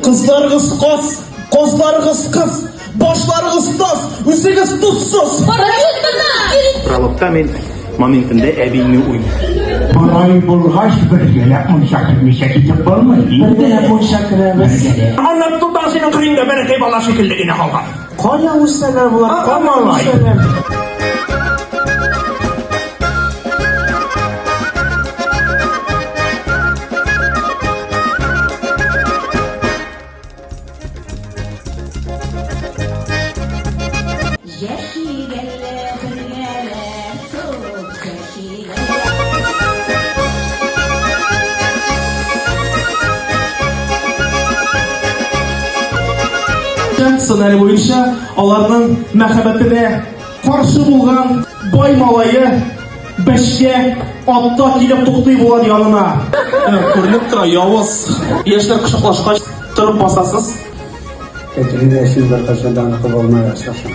Kızlarınız kız, kozlarınız kız, başlarınız tas, üzünüz tuzsuz. Prologda men momentinde әбейне уйнayman. Baray bulgaç bir gelip müşakirmişe gidip olmayı. Bir de yapmışak kiremiz. Anlattım da senin kırıyında beni kaybolan şekilde ine kalkan. Kaya uçsalar bular, kaya Amalay. uçsalar. Ssenariy boyunca onlarning мәхәббәтенә каршы булган бай малае бәшкә атта килеп туктый булган янына. Күренеп тора, явыз. Яшьләр кочаклашкач торып басасыз. Ketiri de şimdi arkadaşlardan akıl olmaya başlasın.